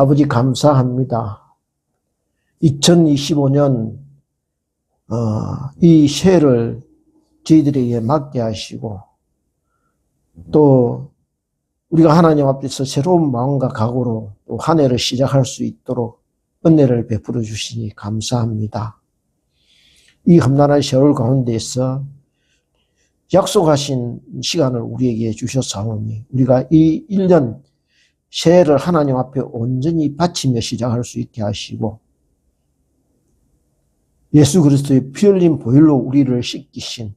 아버지 감사합니다. 2025년 이 새해를 저희들에게 맞게 하시고 또 우리가 하나님 앞에서 새로운 마음과 각오로 또 한 해를 시작할 수 있도록 은혜를 베풀어 주시니 감사합니다. 이 험난한 세월 가운데서 약속하신 시간을 우리에게 주셨사오니 우리가 이 1년 새해를 하나님 앞에 온전히 바치며 시작할 수 있게 하시고 예수 그리스도의 피 흘린 보혈로 우리를 씻기신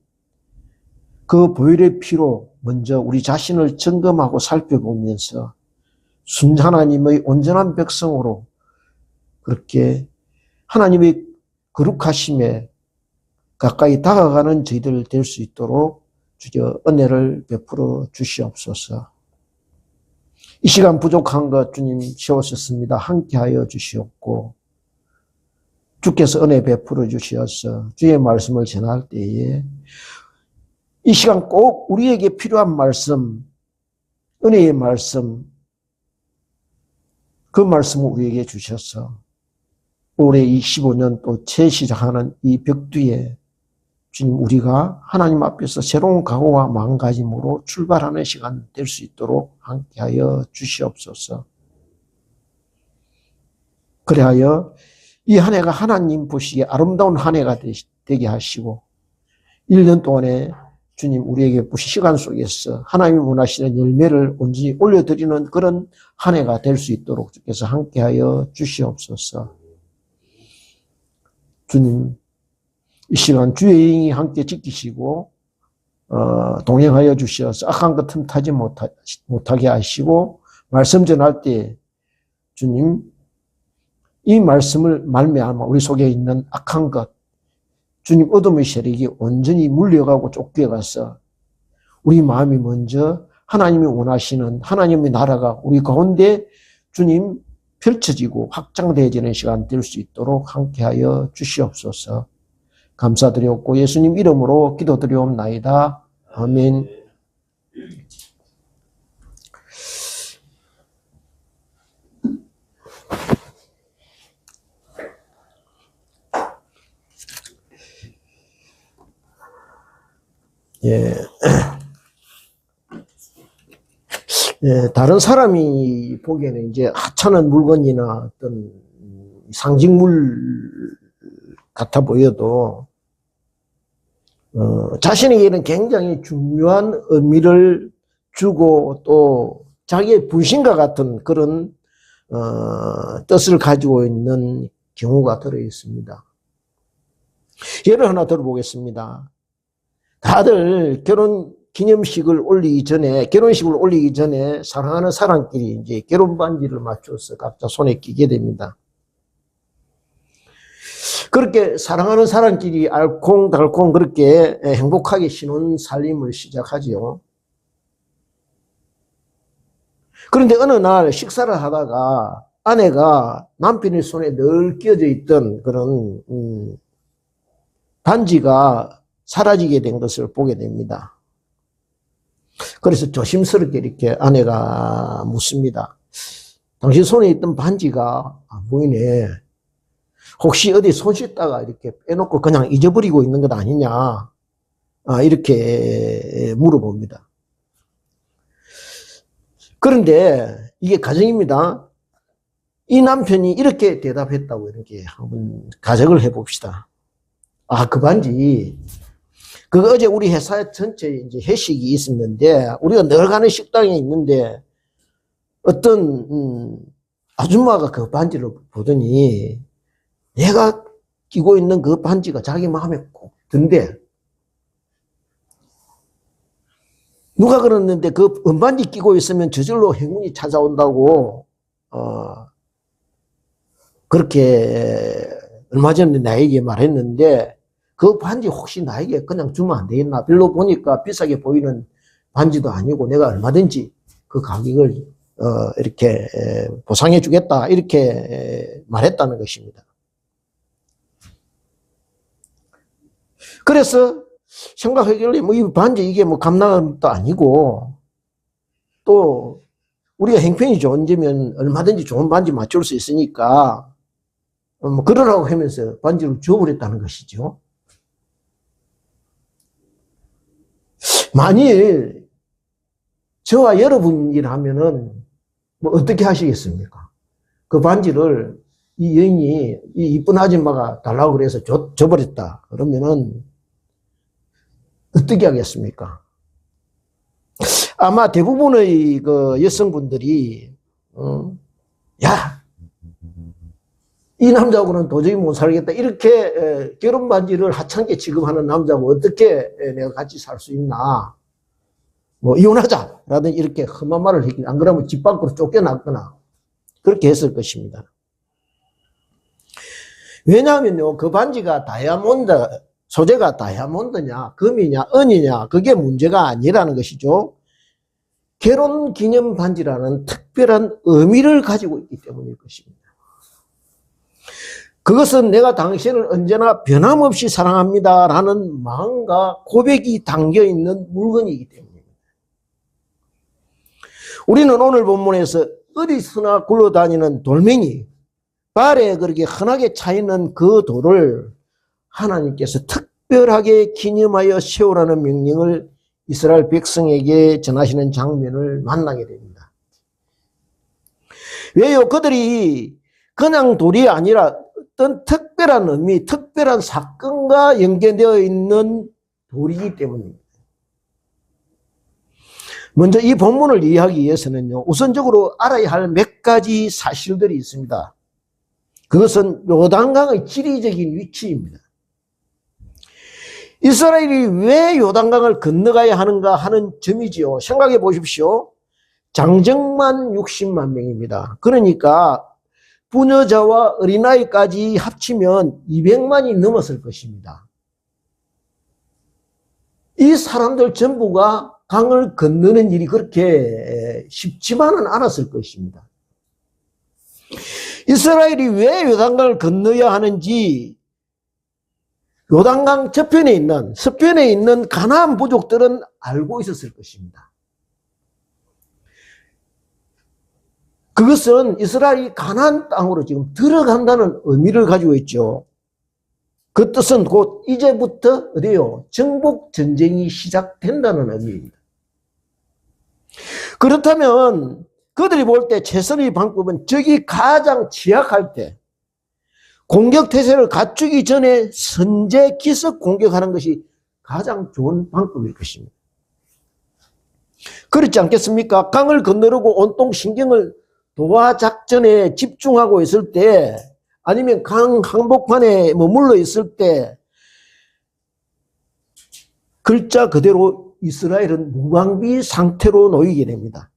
그 보혈의 피로 먼저 우리 자신을 점검하고 살펴보면서 하나님의 온전한 백성으로 그렇게 하나님의 거룩하심에 가까이 다가가는 저희들 될 수 있도록 주여 은혜를 베풀어 주시옵소서. 이 시간 부족한 것 주님 채우셨습니다. 함께하여 주시옵고 주께서 은혜 베풀어 주시어서 주의 말씀을 전할 때에 이 시간 꼭 우리에게 필요한 말씀, 은혜의 말씀, 그 말씀을 우리에게 주셔서 올해 25년 또 재시작하는 이 벽두에 주님 우리가 하나님 앞에서 새로운 각오와 마음가짐으로 출발하는 시간 될 수 있도록 함께하여 주시옵소서. 그래하여 이 한 해가 하나님 보시기에 아름다운 한 해가 되게 하시고 1년 동안에 주님 우리에게 보신 시간 속에서 하나님이 원하시는 열매를 온전히 올려드리는 그런 한 해가 될 수 있도록 주께서 함께하여 주시옵소서. 주님 이 시간 주의 영이 함께 지키시고 동행하여 주시어서 악한 것 틈타지 못하게 하시고 말씀 전할 때 주님 이 말씀을 말미암아 우리 속에 있는 악한 것 주님 어둠의 세력이 온전히 물려가고 쫓겨가서 우리 마음이 먼저 하나님이 원하시는 하나님의 나라가 우리 가운데 주님 펼쳐지고 확장되어지는 시간 될 수 있도록 함께하여 주시옵소서. 감사드렸고 예수님 이름으로 기도드리옵나이다. 아멘. 예. 예, 다른 사람이 보기에는 이제 하찮은 물건이나 어떤 상징물 같아 보여도 자신에게는 굉장히 중요한 의미를 주고 또 자기의 분신과 같은 그런 뜻을 가지고 있는 경우가 들어 있습니다. 예를 하나 들어보겠습니다. 다들 기념식을 올리기 전에, 결혼식을 올리기 전에 사랑하는 사람끼리 이제 결혼 반지를 맞춰서 각자 손에 끼게 됩니다. 그렇게 사랑하는 사람끼리 알콩달콩 그렇게 행복하게 신혼 살림을 시작하지요. 그런데 어느 날 식사를 하다가 아내가 남편의 손에 늘 끼어져 있던 그런 반지가 사라지게 된 것을 보게 됩니다. 그래서 조심스럽게 이렇게 아내가 묻습니다. 당신 손에 있던 반지가 안 보이네. 혹시 어디 손 씻다가 이렇게 빼놓고 그냥 잊어버리고 있는 것 아니냐? 이렇게 물어봅니다. 그런데 이게 가정입니다. 이 남편이 이렇게 대답했다고 이렇게 한번 가정을 해봅시다. 그 반지. 어제 우리 회사 전체에 이제 회식이 있었는데, 우리가 늘 가는 식당에 있는데, 어떤, 아줌마가 그 반지를 보더니, 내가 끼고 있는 그 반지가 자기 마음에 꼭 든대. 누가 그랬는데 그 은반지 끼고 있으면 저절로 행운이 찾아온다고, 그렇게 얼마 전에 나에게 말했는데, 그 반지 혹시 나에게 그냥 주면 안 되겠나? 별로 보니까 비싸게 보이는 반지도 아니고 내가 얼마든지 그 가격을 이렇게 보상해 주겠다 이렇게 말했다는 것입니다. 그래서 생각하길래 이 반지 이게 감나감도 아니고 또 우리가 행편이 좋은지면 얼마든지 좋은 반지 맞출 수 있으니까 뭐 그러라고 하면서 반지를 줘버렸다는 것이죠. 만일 저와 여러분이라면은 뭐 어떻게 하시겠습니까? 그 반지를 이 여인이 이 이쁜 아줌마가 달라고 그래서 줘버렸다. 그러면은 어떻게 하겠습니까? 아마 대부분의 그 여성분들이 야, 이 남자하고는 도저히 못 살겠다. 이렇게 결혼 반지를 하찮게 취급하는 남자하고 어떻게 내가 같이 살 수 있나? 뭐 이혼하자라든지 이렇게 험한 말을 했긴, 안 그러면 집 밖으로 쫓겨났거나 그렇게 했을 것입니다. 왜냐하면요, 그 반지가 다이아몬드, 소재가 다이아몬드냐, 금이냐, 은이냐, 그게 문제가 아니라는 것이죠. 결혼 기념 반지라는 특별한 의미를 가지고 있기 때문일 것입니다. 그것은 내가 당신을 언제나 변함없이 사랑합니다 라는 마음과 고백이 담겨있는 물건이기 때문입니다. 우리는 오늘 본문에서 어디서나 굴러다니는 돌멩이, 발에 그렇게 흔하게 차있는 그 돌을 하나님께서 특별하게 기념하여 세우라는 명령을 이스라엘 백성에게 전하시는 장면을 만나게 됩니다. 왜요? 그들이 그냥 돌이 아니라 어떤 특별한 의미, 특별한 사건과 연계되어 있는 돌이기 때문입니다. 먼저 이 본문을 이해하기 위해서는요, 우선적으로 알아야 할 몇 가지 사실들이 있습니다. 그것은 요단강의 지리적인 위치입니다. 이스라엘이 왜 요단강을 건너가야 하는가 하는 점이지요. 생각해 보십시오. 장정만 60만 명입니다. 그러니까 부녀자와 어린아이까지 합치면 200만이 넘었을 것입니다. 이 사람들 전부가 강을 건너는 일이 그렇게 쉽지만은 않았을 것입니다. 이스라엘이 왜 요단강을 건너야 하는지 요단강 저편에 있는, 서편에 있는 가나안 부족들은 알고 있었을 것입니다. 그것은 이스라엘이 가나안 땅으로 지금 들어간다는 의미를 가지고 있죠. 그 뜻은 곧 이제부터 어디요? 정복 전쟁이 시작된다는 의미입니다. 그렇다면 그들이 볼 때 최선의 방법은 적이 가장 취약할 때 공격 태세를 갖추기 전에 선제 기습 공격하는 것이 가장 좋은 방법일 것입니다. 그렇지 않겠습니까? 강을 건너려고 온통 신경을 도하 작전에 집중하고 있을 때, 아니면 강 한복판에 머물러 있을 때, 글자 그대로 이스라엘은 무방비 상태로 놓이게 됩니다.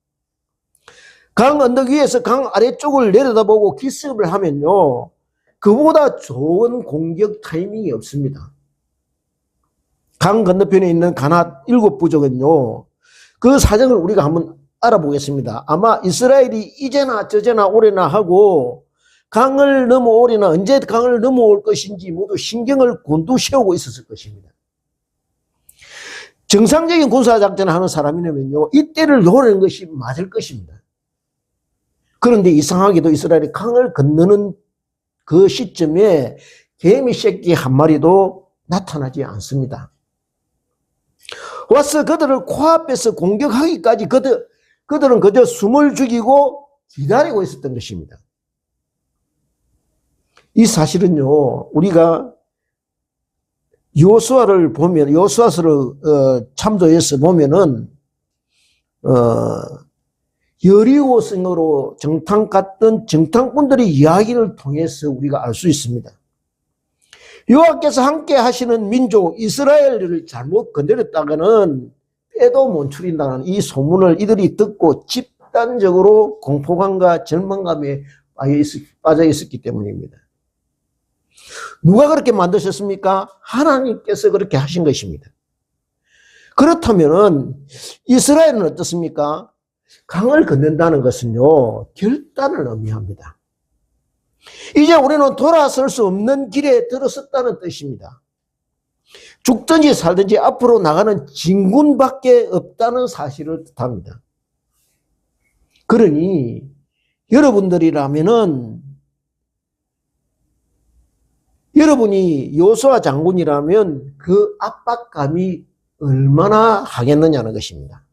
강 언덕 위에서 강 아래쪽을 내려다보고 기습을 하면요, 그보다 좋은 공격 타이밍이 없습니다. 강 건너편에 있는 가나안 7부족은요, 그 사정을 우리가 한번 알아보겠습니다. 아마 이스라엘이 이제나 저제나 오래나 하고 강을 넘어오려나 언제 강을 넘어올 것인지 모두 신경을 곤두세우고 있었을 것입니다. 정상적인 군사작전을 하는 사람이라면요, 이때를 노리는 것이 맞을 것입니다. 그런데 이상하게도 이스라엘이 강을 건너는 그 시점에 개미 새끼 한 마리도 나타나지 않습니다. 와서 그들을 코앞에서 공격하기까지 그들은 그저 숨을 죽이고 기다리고 있었던 것입니다. 이 사실은요, 우리가 여호수아를 보면, 여호수아서를 참조해서 보면은 여리고성으로 정탐 갔던 정탐꾼들의 이야기를 통해서 우리가 알 수 있습니다. 여호와께서 함께 하시는 민족 이스라엘을 잘못 건드렸다가는 빼도 못 추린다는 이 소문을 이들이 듣고 집단적으로 공포감과 절망감에 빠져 있었기 때문입니다. 누가 그렇게 만드셨습니까? 하나님께서 그렇게 하신 것입니다. 그렇다면 이스라엘은 어떻습니까? 강을 건넌다는 것은요, 결단을 의미합니다. 이제 우리는 돌아설 수 없는 길에 들어섰다는 뜻입니다. 죽든지 살든지 앞으로 나가는 진군밖에 없다는 사실을 뜻합니다. 그러니 여러분들이라면은, 여러분이 여호수아 장군이라면 그 압박감이 얼마나 하겠느냐는 것입니다.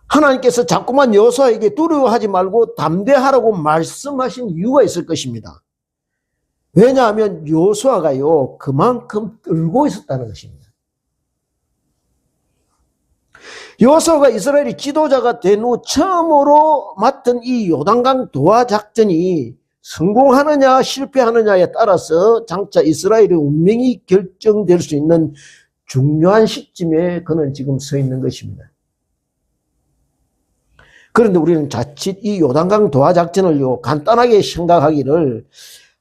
하나님께서 자꾸만 여호수아에게 두려워하지 말고 담대하라고 말씀하신 이유가 있을 것입니다. 왜냐하면 여호수아가요, 그만큼 떨고 있었다는 것입니다. 여호수아가 이스라엘의 지도자가 된 후 처음으로 맡은 이 요단강 도하 작전이 성공하느냐 실패하느냐에 따라서 장차 이스라엘의 운명이 결정될 수 있는 중요한 시점에 그는 지금 서 있는 것입니다. 그런데 우리는 자칫 이 요단강 도하 작전을요, 간단하게 생각하기를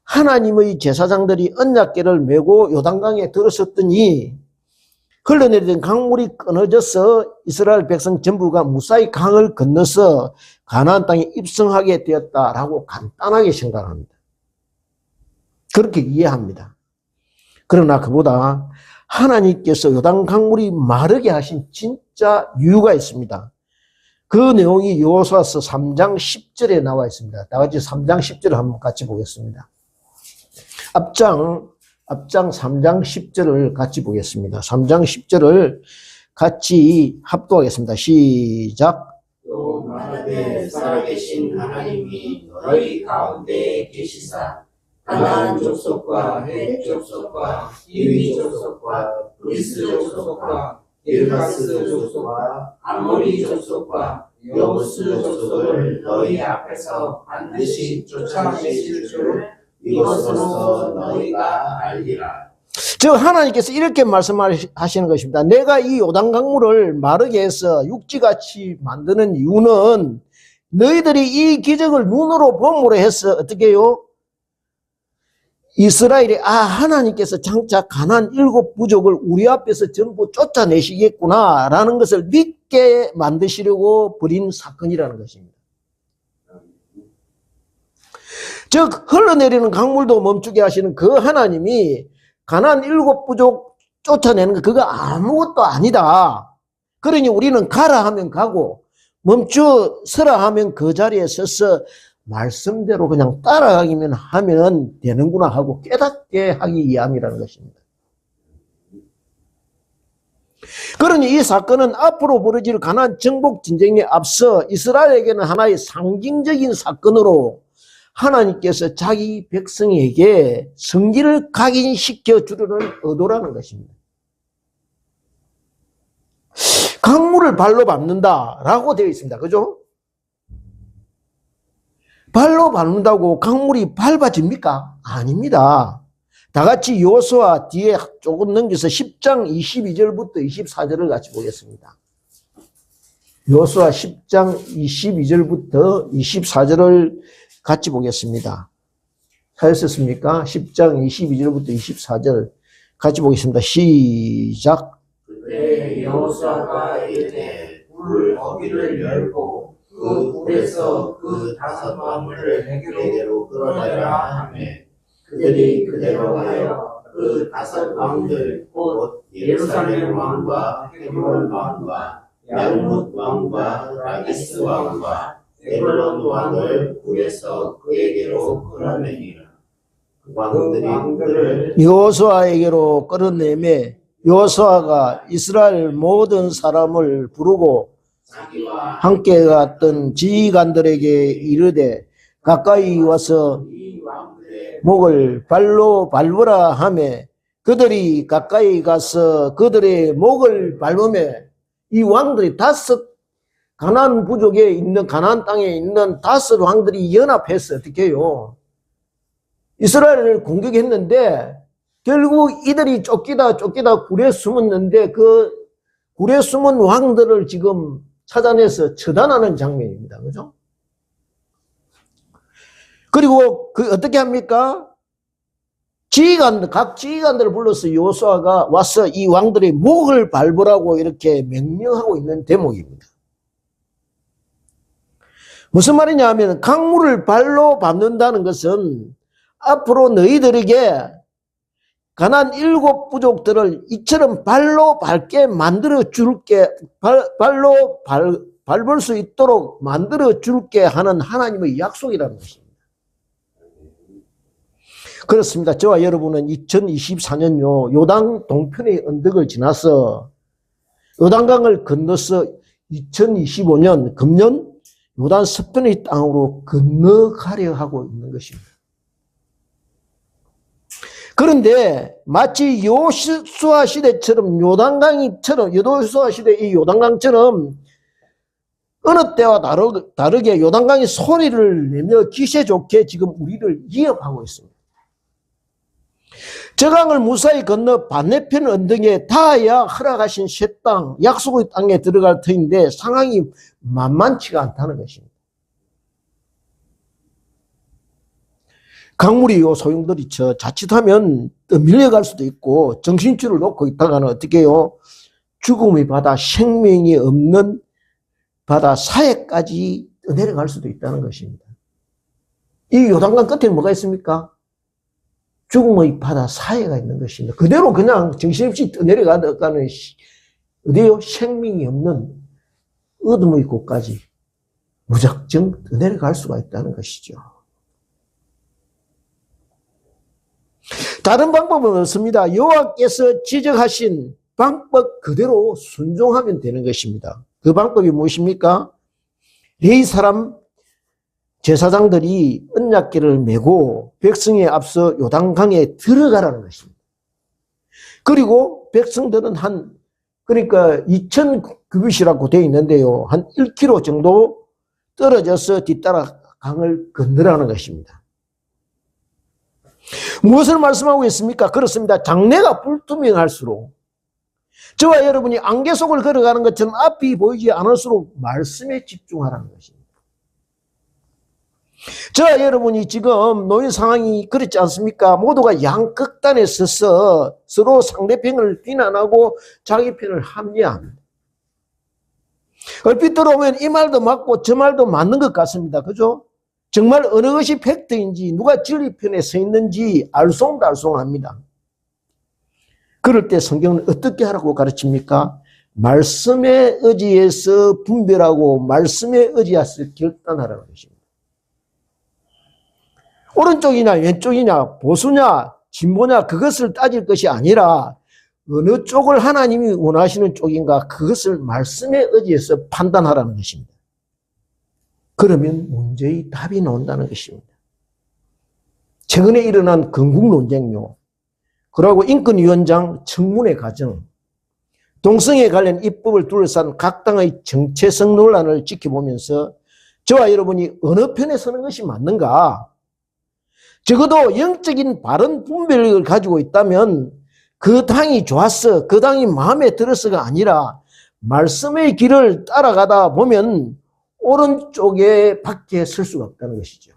하나님의 제사장들이 언약궤를 메고 요단강에 들어섰더니 흘러내리던 강물이 끊어져서 이스라엘 백성 전부가 무사히 강을 건너서 가나안 땅에 입성하게 되었다라고 간단하게 생각합니다. 그렇게 이해합니다. 그러나 그보다 하나님께서 요단 강물이 마르게 하신 진짜 이유가 있습니다. 그 내용이 여호수아서 3장 10절에 나와 있습니다. 다 같이 3장 10절을 한번 같이 보겠습니다. 앞장 3장 10절을 같이 보겠습니다. 3장 10절을 같이 합독하겠습니다. 시작. 또 말하되 살아계신 하나님이 너희 가운데 계시사 가나안 족속과 헷 족속과 히위 족속과 브리스 족속과 길가스 족속과 아모리 족속과 여부스 족속을 너희 앞에서 반드시 쫓아내실 줄 이것으로서 너희가 알리라. 즉 하나님께서 이렇게 말씀하시는 것입니다. 내가 이 요단 강물을 마르게 해서 육지같이 만드는 이유는 너희들이 이 기적을 눈으로 봄으로 해서 어떻게 해요? 이스라엘이 하나님께서 장차 가나안 7부족을 우리 앞에서 전부 쫓아내시겠구나 라는 것을 믿게 만드시려고 벌인 사건이라는 것입니다. 즉 흘러내리는 강물도 멈추게 하시는 그 하나님이 가나안 7부족 쫓아내는 거 그거 아무것도 아니다. 그러니 우리는 가라 하면 가고 멈추 서라 하면 그 자리에 서서 말씀대로 그냥 따라가기만 하면 되는구나 하고 깨닫게 하기 위함이라는 것입니다. 그러니 이 사건은 앞으로 벌어질 가나안 정복 전쟁에 앞서 이스라엘에게는 하나의 상징적인 사건으로 하나님께서 자기 백성에게 성기를 각인시켜 주려는 의도라는 것입니다. 강물을 발로 밟는다라고 되어 있습니다. 그죠? 발로 밟는다고 강물이 밟아집니까? 아닙니다. 다 같이 여호수아 뒤에 조금 넘겨서 10장 22절부터 24절을 같이 보겠습니다. 여호수아 10장 22절부터 24절을 같이 보겠습니다. 찾으셨습니까? 10장 22절부터 24절 같이 보겠습니다. 시작. 그때 여호수아가 이르되 물 어귀를 열고 그 물에서 그 5망을 내게로 끌어내라 하며 그들이 그대로 하여 그 5왕들 곧 예루살렘 왕과 헤브론 왕과 yarmut 왕과 라기스 왕과 에글론 왕을 물에서 그에게로 끌어내니라. 그 왕들이 그를 여호수아에게로 끌어내매 여호수아가 이스라엘 모든 사람을 부르고 함께 갔던 지휘관들에게 이르되 가까이 와서 목을 발로 밟으라 하며 그들이 가까이 가서 그들의 목을 밟으며 이 왕들이 5 가나안 부족에 있는 가나안 땅에 있는 5 왕들이 연합해서 어떻게 해요? 이스라엘을 공격했는데 결국 이들이 쫓기다 굴에 숨었는데 그 굴에 숨은 왕들을 지금 찾아내서 처단하는 장면입니다. 그죠? 그리고 그 어떻게 합니까? 각 지휘관들을 불러서 여호수아가 와서 이 왕들의 목을 밟으라고 이렇게 명령하고 있는 대목입니다. 무슨 말이냐 하면 강물을 발로 밟는다는 것은 앞으로 너희들에게 가나안 7부족들을 이처럼 발로 밟게 만들어 줄게, 발로 밟을 수 있도록 만들어 줄게 하는 하나님의 약속이라는 것입니다. 그렇습니다. 저와 여러분은 2024년요 요단 동편의 언덕을 지나서 요단강을 건너서 2025년 금년 요단 서편의 땅으로 건너가려 하고 있는 것입니다. 그런데 마치 요수아 시대처럼 요단강이처럼 요수아 시대 이 요단강처럼 어느 때와 다르게 요단강이 소리를 내며 기세 좋게 지금 우리를 위협하고 있습니다. 저 강을 무사히 건너 반대편 언덕에 닿아야 허락하신 새 땅, 약속의 땅에 들어갈 터인데 상황이 만만치가 않다는 것입니다. 강물이 요 소용돌이 쳐 자칫하면 또 밀려갈 수도 있고 정신줄을 놓고 있다가는 어떻게 해요? 죽음의 바다, 생명이 없는 바다 사해까지 내려갈 수도 있다는 것입니다. 이 요단강 끝에 뭐가 있습니까? 죽음의 바다 사해가 있는 것입니다. 그대로 그냥 정신없이 내려가다가는 어디요? 생명이 없는 어둠의 곳까지 무작정 내려갈 수가 있다는 것이죠. 다른 방법은 없습니다. 여호와께서 지적하신 방법 그대로 순종하면 되는 것입니다. 그 방법이 무엇입니까? 레위 사람 제사장들이 언약궤를 메고 백성에 앞서 요단강에 들어가라는 것입니다. 그리고 백성들은 그러니까 2000규빗이라고 되어 있는데요. 한 1km 정도 떨어져서 뒤따라 강을 건너라는 것입니다. 무엇을 말씀하고 있습니까? 그렇습니다. 장래가 불투명할수록 저와 여러분이 안개 속을 걸어가는 것처럼 앞이 보이지 않을수록 말씀에 집중하라는 것입니다. 저와 여러분이 지금 놓인 상황이 그렇지 않습니까? 모두가 양극단에 서서 서로 상대편을 비난하고 자기 편을 합리합니다. 얼핏 들어보면 이 말도 맞고 저 말도 맞는 것 같습니다. 그죠? 정말 어느 것이 팩트인지 누가 진리 편에 서 있는지 알쏭달쏭합니다. 그럴 때 성경은 어떻게 하라고 가르칩니까? 말씀에 의지해서 분별하고 말씀에 의지해서 결단하라는 것입니다. 오른쪽이냐 왼쪽이냐 보수냐 진보냐 그것을 따질 것이 아니라 어느 쪽을 하나님이 원하시는 쪽인가 그것을 말씀에 의지해서 판단하라는 것입니다. 그러면 문제의 답이 나온다는 것입니다. 최근에 일어난 건국 논쟁요, 그리고 인권위원장 청문회 과정, 동성애 관련 입법을 둘러싼 각 당의 정체성 논란을 지켜보면서 저와 여러분이 어느 편에 서는 것이 맞는가? 적어도 영적인 바른 분별력을 가지고 있다면 그 당이 좋았어, 그 당이 마음에 들어서가 아니라 말씀의 길을 따라가다 보면 오른쪽에 밖에 설 수가 없다는 것이죠.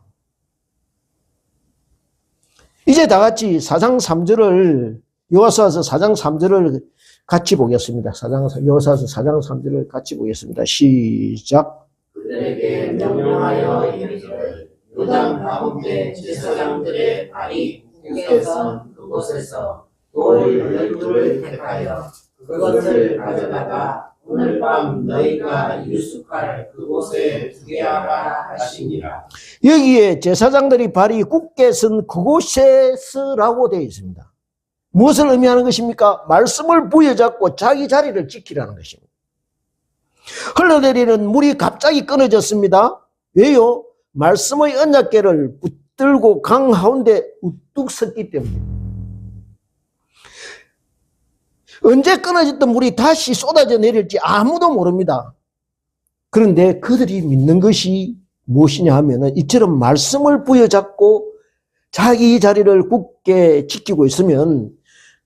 이제 다 같이 4장 3절을 여호수아서 4장 3절을 같이 보겠습니다. 여호수아서 4장 3절을 같이 보겠습니다. 시작. 그들에게 명령하여 이르기를 요단 가운데 제사장들의 발이 굳게 선 그곳에서 돌 12를 택하여 그것을 가져다가 오늘 밤 너희가 유숙할 그곳에 두게 하라 하시니라. 여기에 제사장들이 발이 굳게 선 그곳에서라고 되어 있습니다. 무엇을 의미하는 것입니까? 말씀을 부여잡고 자기 자리를 지키라는 것입니다. 흘러내리는 물이 갑자기 끊어졌습니다. 왜요? 말씀의 언약궤를 붙들고 강 가운데 우뚝 섰기 때문입니다. 언제 끊어졌던 물이 다시 쏟아져 내릴지 아무도 모릅니다. 그런데 그들이 믿는 것이 무엇이냐 하면은 이처럼 말씀을 부여잡고 자기 자리를 굳게 지키고 있으면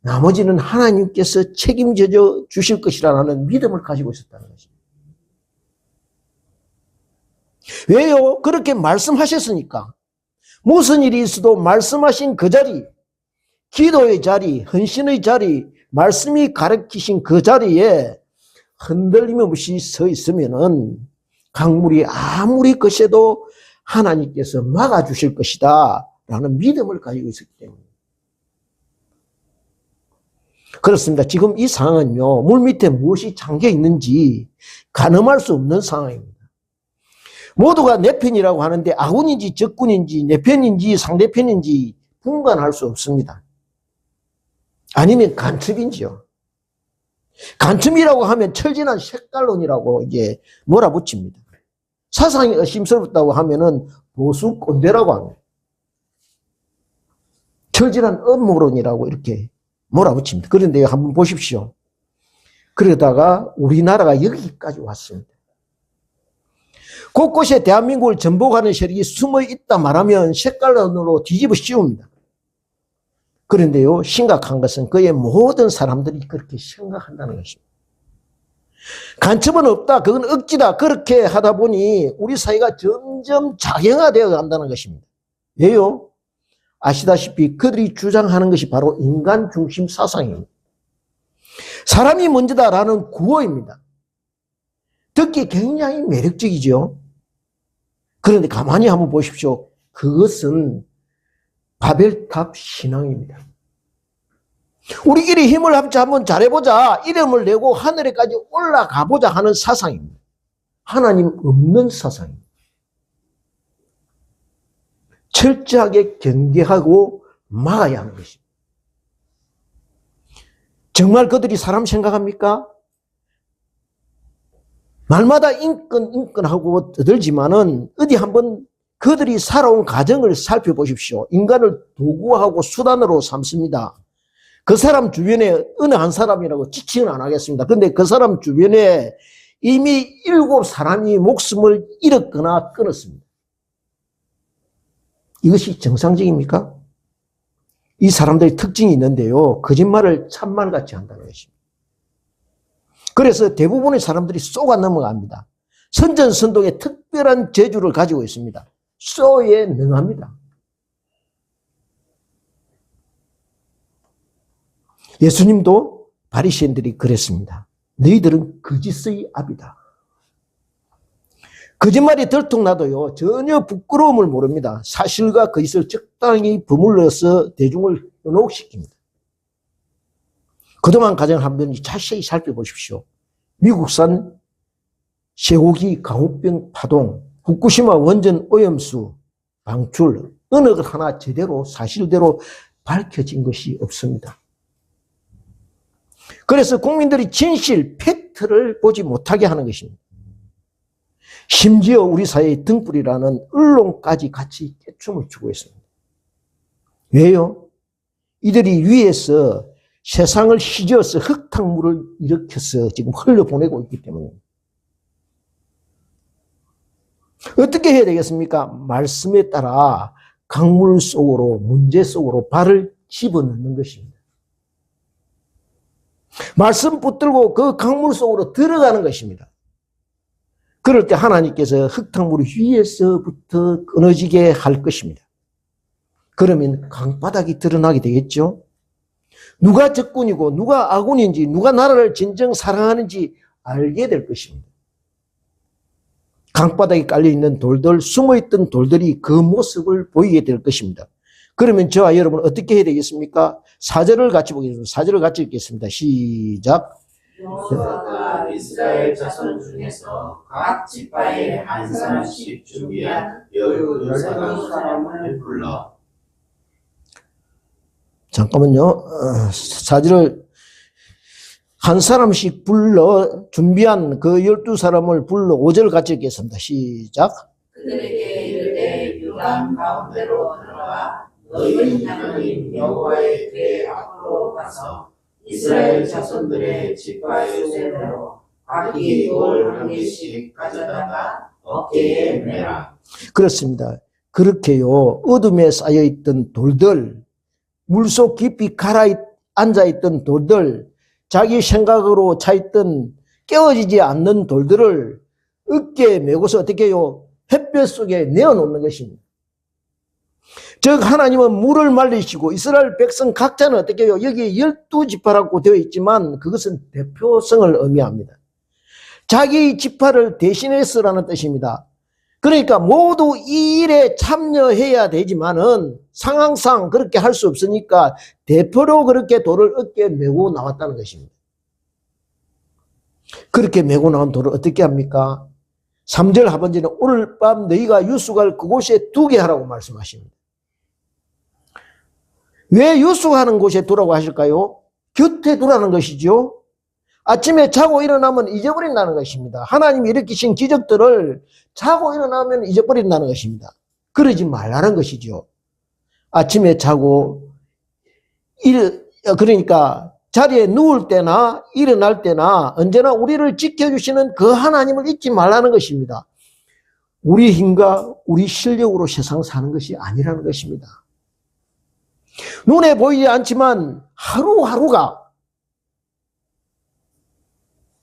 나머지는 하나님께서 책임져 주실 것이라는 믿음을 가지고 있었다는 것입니다. 왜요? 그렇게 말씀하셨으니까. 무슨 일이 있어도 말씀하신 그 자리, 기도의 자리, 헌신의 자리, 말씀이 가르치신 그 자리에 흔들림 없이 서 있으면은 강물이 아무리 거세도 하나님께서 막아주실 것이다 라는 믿음을 가지고 있었기 때문에 그렇습니다. 지금 이 상황은요, 물 밑에 무엇이 잠겨 있는지 가늠할 수 없는 상황입니다. 모두가 내 편이라고 하는데 아군인지 적군인지 내 편인지 상대편인지 분간할 수 없습니다. 아니면 간첩인지요. 간첩이라고 하면 철진한 색깔론이라고 이제 몰아붙입니다. 사상이 의심스럽다고 하면은 보수 꼰대라고 합니다. 철진한 음모론이라고 이렇게 몰아붙입니다. 그런데 한번 보십시오. 그러다가 우리나라가 여기까지 왔습니다. 곳곳에 대한민국을 전복하는 세력이 숨어 있다 말하면 색깔론으로 뒤집어 씌웁니다. 그런데요, 심각한 것은 그의 모든 사람들이 그렇게 생각한다는 것입니다. 간첩은 없다, 그건 억지다, 그렇게 하다 보니 우리 사회가 점점 자경화되어 간다는 것입니다. 왜요? 아시다시피 그들이 주장하는 것이 바로 인간 중심 사상입니다. 사람이 먼저다라는 구호입니다. 듣기 굉장히 매력적이죠. 그런데 가만히 한번 보십시오. 그것은 바벨탑 신앙입니다. 우리끼리 힘을 합쳐 한번 잘해보자, 이름을 내고 하늘에까지 올라가보자 하는 사상입니다. 하나님 없는 사상입니다. 철저하게 경계하고 막아야 하는 것입니다. 정말 그들이 사람 생각합니까? 말마다 인권하고 떠들지만은 어디 한번 그들이 살아온 과정을 살펴보십시오. 인간을 도구하고 수단으로 삼습니다. 그 사람 주변에 어느 한 사람이라고 지칭은 안 하겠습니다. 그런데 그 사람 주변에 이미 7사람이 목숨을 잃었거나 끊었습니다. 이것이 정상적입니까? 이 사람들의 특징이 있는데요, 거짓말을 참말같이 한다는 것입니다. 그래서 대부분의 사람들이 쏘가 넘어갑니다. 선전선동의 특별한 재주를 가지고 있습니다. 쏘에 능합니다. 예수님도 바리새인들이 그랬습니다. 너희들은 거짓의 압이다. 거짓말이 들통나도요, 전혀 부끄러움을 모릅니다. 사실과 거짓을 적당히 버물러서 대중을 현혹시킵니다. 그동안 과정을 한번 자세히 살펴보십시오. 미국산 쇠고기 강우병 파동, 후쿠시마 원전 오염수 방출, 어느 것 하나 제대로 사실대로 밝혀진 것이 없습니다. 그래서 국민들이 진실, 팩트를 보지 못하게 하는 것입니다. 심지어 우리 사회의 등불이라는 언론까지 같이 깨춤을 추고 있습니다. 왜요? 이들이 위에서 세상을 휘저어서 흙탕물을 일으켜서 지금 흘려보내고 있기 때문입니다. 어떻게 해야 되겠습니까? 말씀에 따라 강물 속으로, 문제 속으로 발을 집어넣는 것입니다. 말씀 붙들고 그 강물 속으로 들어가는 것입니다. 그럴 때 하나님께서 흙탕물 위에서부터 끊어지게 할 것입니다. 그러면 강바닥이 드러나게 되겠죠. 누가 적군이고 누가 아군인지, 누가 나라를 진정 사랑하는지 알게 될 것입니다. 강바닥에 깔려있는 돌들, 숨어있던 돌들이 그 모습을 보이게 될 것입니다. 그러면 저와 여러분은 어떻게 해야 되겠습니까? 4절을 같이 보겠습니다. 4절을 같이 읽겠습니다. 시작. 여호와가 이스라엘 자손 중에서 각 지파에 한 사람씩 준비한 12사람을 불러. 잠깐만요. 4절을 한 사람씩 불러 준비한 그 12사람을 불러 5절 같이 읽겠습니다. 시작. 그들에게 이르되 요단 가운데로 들어가 너희 하나님 여호와의 궤 앞으로 가서 이스라엘 자손들의 지파 수대로 각기 돌 한 개씩 가져다가 어깨에 매라. 그렇습니다. 그렇게요, 어둠에 쌓여있던 돌들, 물속 깊이 앉아있던 돌들, 자기 생각으로 차있던 깨어지지 않는 돌들을 어깨에 메고서 어떻게 해요? 햇볕 속에 내어놓는 것입니다. 즉 하나님은 물을 말리시고 이스라엘 백성 각자는 어떻게 해요? 여기에 12지파라고 되어 있지만 그것은 대표성을 의미합니다. 자기 지파를 대신해서라는 뜻입니다. 그러니까 모두 이 일에 참여해야 되지만은 상황상 그렇게 할 수 없으니까 대표로 그렇게 돌을 어깨에 메고 나왔다는 것입니다. 그렇게 메고 나온 돌을 어떻게 합니까? 3절 하반절에 오늘 밤 너희가 유숙할 그곳에 두게 하라고 말씀하십니다. 왜 유숙하는 곳에 두라고 하실까요? 곁에 두라는 것이죠. 아침에 자고 일어나면 잊어버린다는 것입니다. 하나님이 일으키신 기적들을 자고 일어나면 잊어버린다는 것입니다. 그러지 말라는 것이죠. 아침에 자고 그러니까 자리에 누울 때나 일어날 때나 언제나 우리를 지켜주시는 그 하나님을 잊지 말라는 것입니다. 우리 힘과 우리 실력으로 세상 사는 것이 아니라는 것입니다. 눈에 보이지 않지만 하루하루가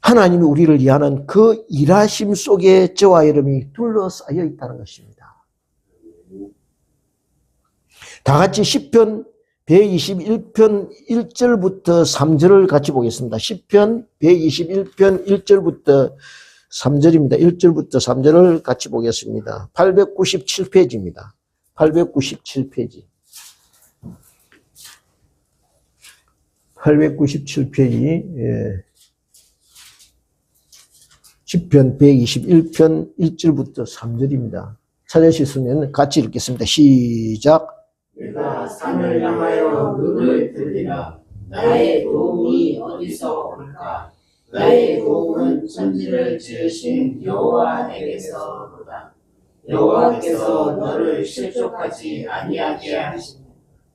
하나님이 우리를 위하는 그 일하심 속에 저와 여러분이 둘러싸여 있다는 것입니다. 다 같이 시편 121편 1절부터 3절을 같이 보겠습니다. 시편 121편 1절부터 3절입니다. 1절부터 3절을 같이 보겠습니다. 897페이지입니다. 897페이지. 897페이지. 예. 시편 121편 1절부터 3절입니다. 찾으셨으면 같이 읽겠습니다. 시작. 내가 산을 향하여 눈을 들리라. 나의 도움이 어디서 올까? 나의 도움은 천지를 지으신 여호와에게서로다. 여호와께서 너를 실족하지 아니하게 하시니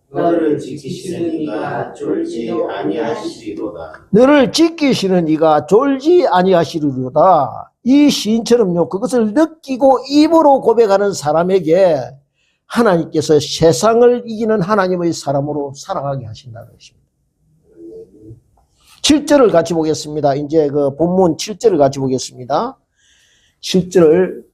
너를 지키시는 이가 졸지 아니하시리로다. 너를 지키시는 이가 졸지 아니하시리로다. 이 시인처럼요, 그것을 느끼고 입으로 고백하는 사람에게 하나님께서 세상을 이기는 하나님의 사람으로 살아가게 하신다는 것입니다. 7절을 같이 보겠습니다. 이제 그 본문 7절을 같이 보겠습니다. 7절을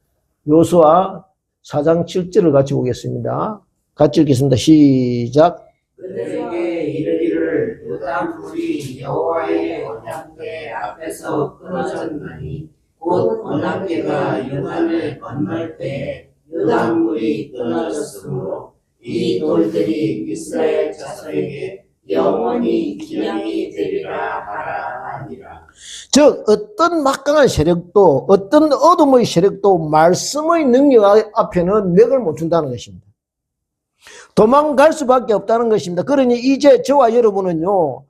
요수아 4장 7절을 같이 보겠습니다. 같이 읽겠습니다. 시작. 그들에게 이르기를 요단 물이 여호와의 언약궤 앞에서 끊어졌나니 곧 언약궤가 요단을 건널 때에 요단 물이 끊어졌으므로 이 돌들이 이스라엘 자손에게 영원히 기념이 되리라 하라 하니라. 즉 어떤 막강한 세력도 어떤 어둠의 세력도 말씀의 능력 앞에는 맥을 못 준다는 것입니다. 도망갈 수밖에 없다는 것입니다. 그러니 이제 저와 여러분은요,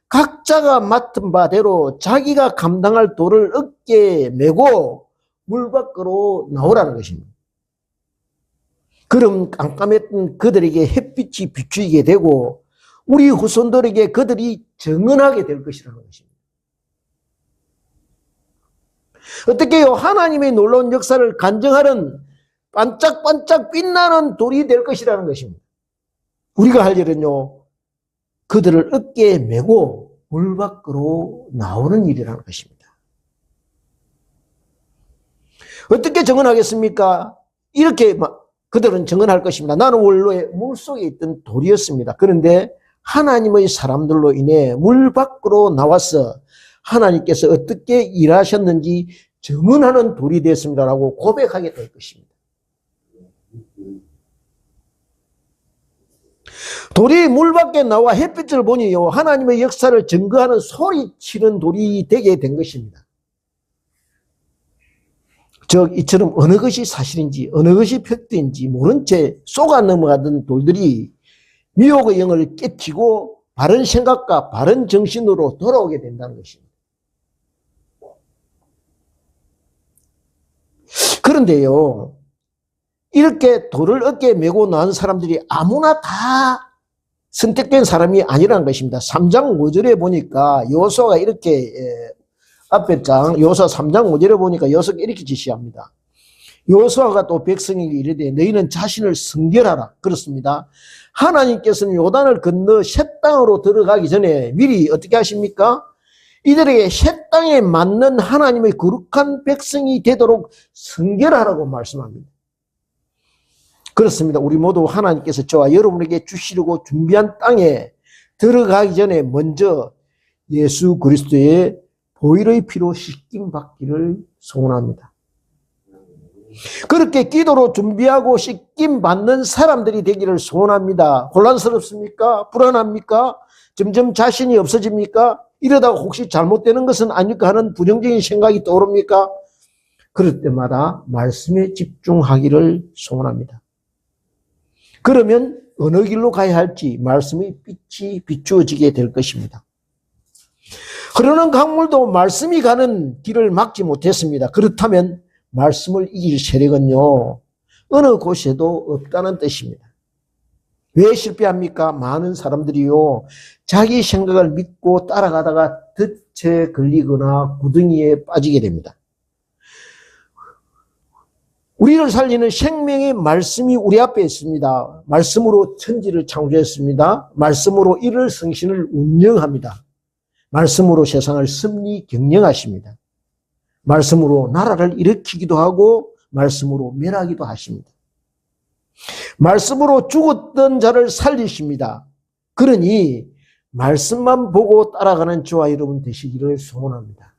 각자가 맡은 바대로 자기가 감당할 돌을 어깨에 메고 물 밖으로 나오라는 것입니다. 그럼 깜깜했던 그들에게 햇빛이 비추이게 되고 우리 후손들에게 그들이 정언하게 될 것이라는 것입니다. 어떻게요? 하나님의 놀라운 역사를 간증하는 반짝반짝 빛나는 돌이 될 것이라는 것입니다. 우리가 할 일은요, 그들을 어깨에 메고 물 밖으로 나오는 일이라는 것입니다. 어떻게 정언하겠습니까? 이렇게 그들은 정언할 것입니다. 나는 원래 물속에 있던 돌이었습니다. 그런데 하나님의 사람들로 인해 물 밖으로 나와서 하나님께서 어떻게 일하셨는지 정언하는 돌이 되었습니다라고 고백하게 될 것입니다. 돌이 물 밖에 나와 햇빛을 보니요, 하나님의 역사를 증거하는 소리치는 돌이 되게 된 것입니다. 즉 이처럼 어느 것이 사실인지 어느 것이 팩트인지 모른 채 쏘가 넘어가던 돌들이 미혹의 영을 깨치고 바른 생각과 바른 정신으로 돌아오게 된다는 것입니다. 그런데요, 이렇게 돌을 어깨에 메고 나온 사람들이 아무나 다 선택된 사람이 아니라는 것입니다. 3장 5절에 보니까 요수아가 이렇게 앞에 장 요수아 3장 5절에 보니까 요수아가 이렇게 지시합니다. 요수아가 또 백성에게 이르되 너희는 자신을 성결하라. 그렇습니다. 하나님께서는 요단을 건너 새 땅으로 들어가기 전에 미리 어떻게 하십니까? 이들에게 새 땅에 맞는 하나님의 거룩한 백성이 되도록 성결하라고 말씀합니다. 그렇습니다. 우리 모두 하나님께서 저와 여러분에게 주시려고 준비한 땅에 들어가기 전에 먼저 예수 그리스도의 보혈의 피로 씻김 받기를 소원합니다. 그렇게 기도로 준비하고 씻김 받는 사람들이 되기를 소원합니다. 혼란스럽습니까? 불안합니까? 점점 자신이 없어집니까? 이러다가 혹시 잘못되는 것은 아닐까 하는 부정적인 생각이 떠오릅니까? 그럴 때마다 말씀에 집중하기를 소원합니다. 그러면 어느 길로 가야 할지 말씀의 빛이 비추어지게 될 것입니다. 흐르는 강물도 말씀이 가는 길을 막지 못했습니다. 그렇다면 말씀을 이길 세력은요, 어느 곳에도 없다는 뜻입니다. 왜 실패합니까? 많은 사람들이요, 자기 생각을 믿고 따라가다가 덫에 걸리거나 구덩이에 빠지게 됩니다. 우리를 살리는 생명의 말씀이 우리 앞에 있습니다. 말씀으로 천지를 창조했습니다. 말씀으로 이를 성신을 운영합니다. 말씀으로 세상을 섭리 경영하십니다. 말씀으로 나라를 일으키기도 하고 말씀으로 멸하기도 하십니다. 말씀으로 죽었던 자를 살리십니다. 그러니 말씀만 보고 따라가는 저와 여러분 되시기를 소원합니다.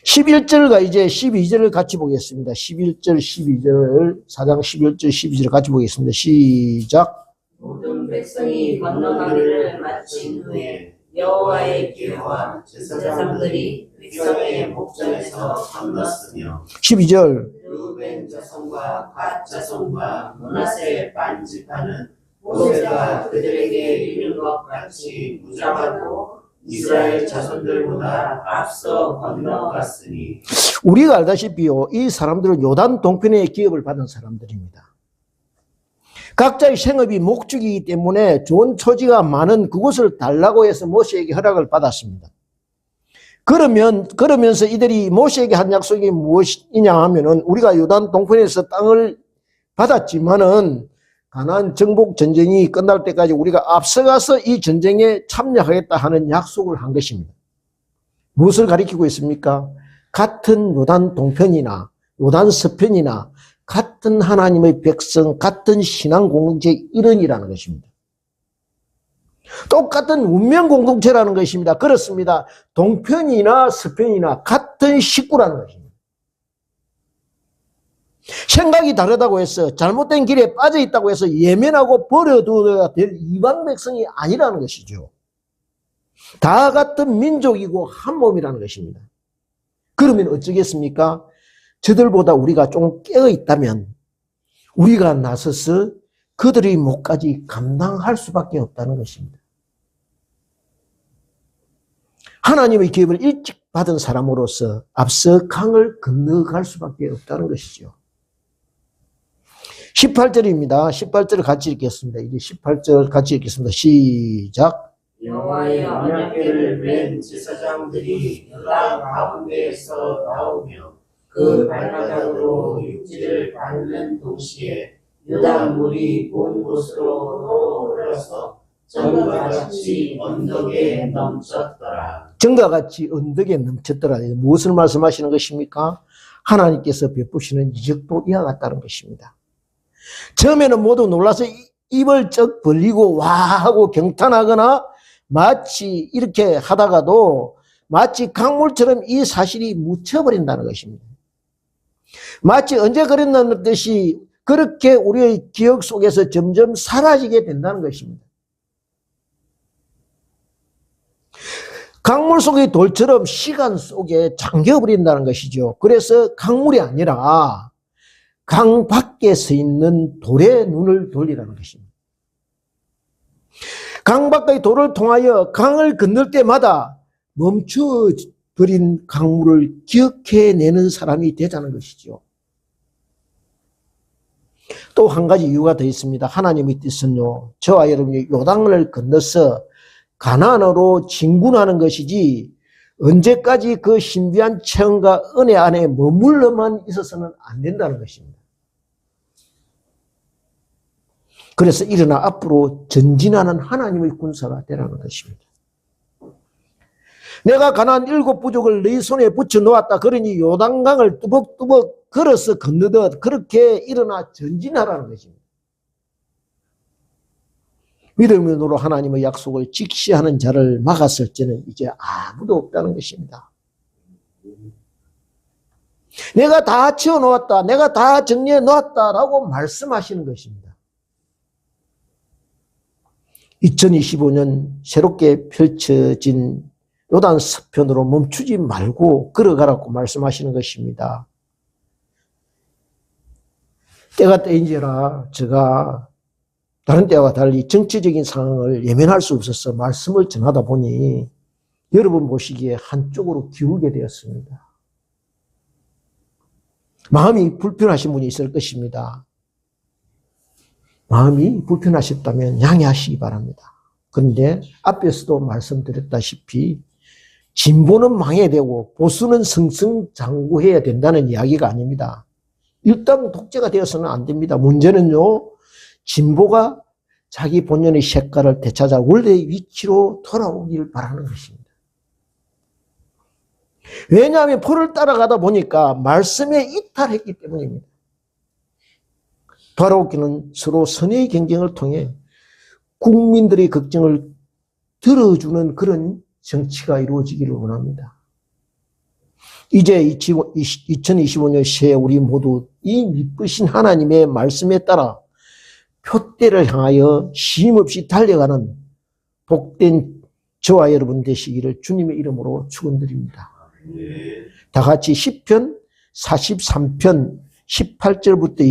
11절과 이제 12절을 같이 보겠습니다. 11절, 12절, 4장 11절, 12절을 같이 보겠습니다. 시작. 모든 백성이 건너가기를 마친 후에 여호와의 기회와 제사장들이 백성의 목전에서 건넜으며 12절. 르우벤 자손과 갓 자손과 므낫세 반 지파는 모세가 그들에게 이른 것 같이 무장하고 이스라엘 자손들보다 앞서 건너갔으니. 우리가 알다시피요, 이 사람들은 요단 동편의 기업을 받은 사람들입니다. 각자의 생업이 목적이기 때문에 좋은 토지가 많은 그곳을 달라고 해서 모세에게 허락을 받았습니다. 그러면서 이들이 모세에게 한 약속이 무엇이냐 하면은, 우리가 요단 동편에서 땅을 받았지만은 가나안 정복 전쟁이 끝날 때까지 우리가 앞서가서 이 전쟁에 참여하겠다 하는 약속을 한 것입니다. 무엇을 가리키고 있습니까? 같은 요단 동편이나 요단 서편이나 같은 하나님의 백성, 같은 신앙 공동체의 일원이라는 것입니다. 똑같은 운명 공동체라는 것입니다. 그렇습니다. 동편이나 서편이나 같은 식구라는 것입니다. 생각이 다르다고 해서, 잘못된 길에 빠져 있다고 해서 예면하고 버려둬야 될 이방 백성이 아니라는 것이죠. 다 같은 민족이고 한 몸이라는 것입니다. 그러면 어쩌겠습니까? 저들보다 우리가 좀 깨어 있다면 우리가 나서서 그들의 몫까지 감당할 수밖에 없다는 것입니다. 하나님의 기업을 일찍 받은 사람으로서 앞서 강을 건너갈 수밖에 없다는 것이죠. 18절입니다. 18절을 같이 읽겠습니다. 이제 18절 같이 읽겠습니다. 시작. 여호와의 언약궤를 맨 제사장들이 땅 가운데에서 나오며 그 발바닥으로 육지를 밟는 동시에 요단물이 온 곳으로 흘러서 정과 같이 언덕에 넘쳤더라. 정과 같이 언덕에 넘쳤더라. 무엇을 말씀하시는 것입니까? 하나님께서 베푸시는 이적도 이와 같다는 것입니다. 처음에는 모두 놀라서 입을 쩍 벌리고 와 하고 경탄하거나 마치 이렇게 하다가도 마치 강물처럼 이 사실이 묻혀버린다는 것입니다. 마치 언제 그랬다는 듯이 그렇게 우리의 기억 속에서 점점 사라지게 된다는 것입니다. 강물 속의 돌처럼 시간 속에 잠겨버린다는 것이죠. 그래서 강물이 아니라 강 밖에 서 있는 돌에 눈을 돌리라는 것입니다. 강 밖의 돌을 통하여 강을 건널 때마다 멈춰버린 강물을 기억해내는 사람이 되자는 것이죠. 또 한 가지 이유가 더 있습니다. 하나님의 뜻은요, 저와 여러분이 요단을 건너서 가나안으로 진군하는 것이지 언제까지 그 신비한 체험과 은혜 안에 머물러만 있어서는 안 된다는 것입니다. 그래서 일어나 앞으로 전진하는 하나님의 군사가 되라는 것입니다. 내가 가나안 7 부족을 네 손에 붙여 놓았다. 그러니 요단강을 뚜벅뚜벅 걸어서 건너듯 그렇게 일어나 전진하라는 것입니다. 믿음으로 하나님의 약속을 직시하는 자를 막았을 때는 이제 아무도 없다는 것입니다. 내가 다 치워놓았다. 내가 다 정리해 놓았다라고 말씀하시는 것입니다. 2025년 새롭게 펼쳐진 요단 서편으로 멈추지 말고 걸어가라고 말씀하시는 것입니다. 때가 때인지라 제가 다른 때와 달리 정치적인 상황을 예면할 수 없어서 말씀을 전하다 보니 여러분 보시기에 한쪽으로 기울게 되었습니다. 마음이 불편하신 분이 있을 것입니다. 마음이 불편하셨다면 양해하시기 바랍니다. 그런데 앞에서도 말씀드렸다시피 진보는 망해되고 보수는 승승장구해야 된다는 이야기가 아닙니다. 일당 독재가 되어서는 안 됩니다. 문제는요, 진보가 자기 본연의 색깔을 되찾아 원래의 위치로 돌아오길 바라는 것입니다. 왜냐하면 포를 따라가다 보니까 말씀에 이탈했기 때문입니다. 바라옵기는 서로 선의의 경쟁을 통해 국민들의 걱정을 들어주는 그런 정치가 이루어지기를 원합니다. 이제 2025년 새해 우리 모두 이 미쁘신 하나님의 말씀에 따라 표대를 향하여 쉼없이 달려가는 복된 저와 여러분 되시기를 주님의 이름으로 축원드립니다. 다 같이 시편 43편 18절부터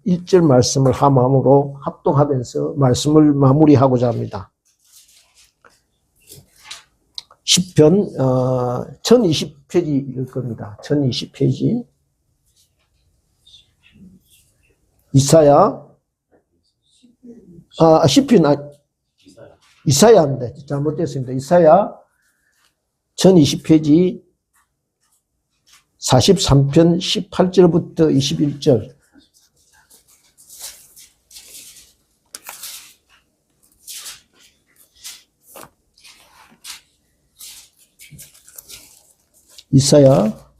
21절 말씀을 한 마음으로 합동하면서 말씀을 마무리하고자 합니다. 시편 1020페이지일 겁니다. 1020페이지. 시편 이사야입니다. 잘못됐습니다. 이사야 1020페이지 43편 18절부터 21절. 이사야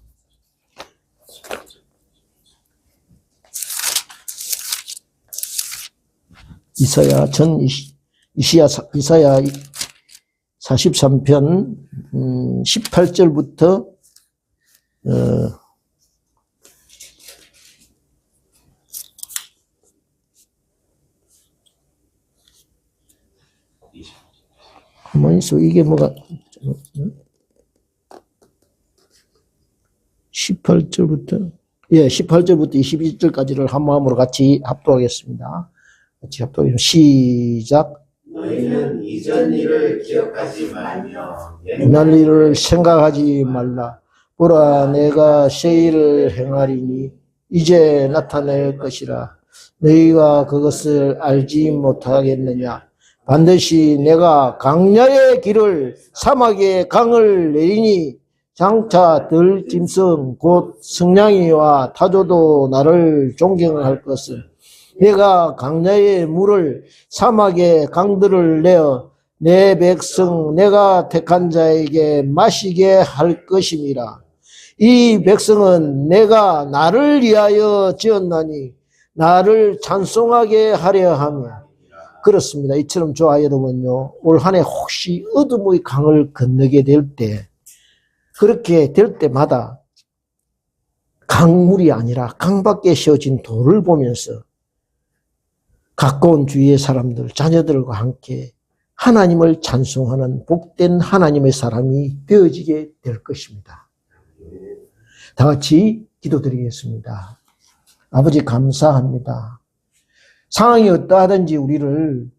43편 18절부터 이게 뭐가 18절부터 21절까지를 한 마음으로 같이 합독하겠습니다. 같이 합독하겠습니다. 시작. 너희는 이전 일을 기억하지 말며 옛날 일을 생각하지 말라. 보라, 내가 새 일을 행하리니 이제 나타낼 것이라. 너희가 그것을 알지 못하겠느냐. 반드시 내가 강야의 길을 사막의 강을 내리니 장차 들짐승 곧 승냥이와 타조도 나를 존경할 것은 내가 강야의 물을 사막의 강들을 내어 내 백성 내가 택한 자에게 마시게 할 것임이라. 이 백성은 내가 나를 위하여 지었나니 나를 찬송하게 하려 하며. 그렇습니다. 이처럼 저와 여러분요, 올 한 해 혹시 어둠의 강을 건너게 될 때, 그렇게 될 때마다 강물이 아니라 강 밖에 씌워진 돌을 보면서 가까운 주위의 사람들, 자녀들과 함께 하나님을 찬송하는 복된 하나님의 사람이 되어지게 될 것입니다. 다 같이 기도드리겠습니다. 아버지 감사합니다. 상황이 어떠하든지 우리를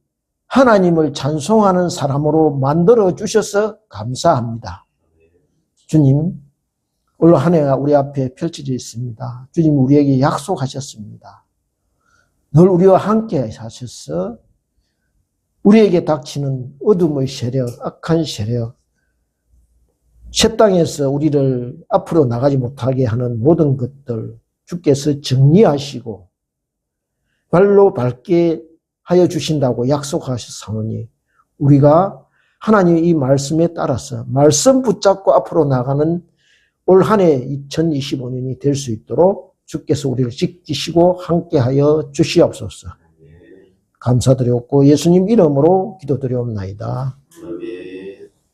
하나님을 찬송하는 사람으로 만들어 주셔서 감사합니다. 주님, 올 한 해가 우리 앞에 펼쳐져 있습니다. 주님 우리에게 약속하셨습니다. 늘 우리와 함께 하셔서 우리에게 닥치는 어둠의 세력, 악한 세력, 새 땅에서 우리를 앞으로 나가지 못하게 하는 모든 것들 주께서 정리하시고 발로 밟게 하여 주신다고 약속하셨사오니 우리가 하나님의 이 말씀에 따라서 말씀 붙잡고 앞으로 나가는 올 한 해 2025년이 될 수 있도록 주께서 우리를 지키시고 함께하여 주시옵소서. 감사드렸고 예수님 이름으로 기도드리옵나이다.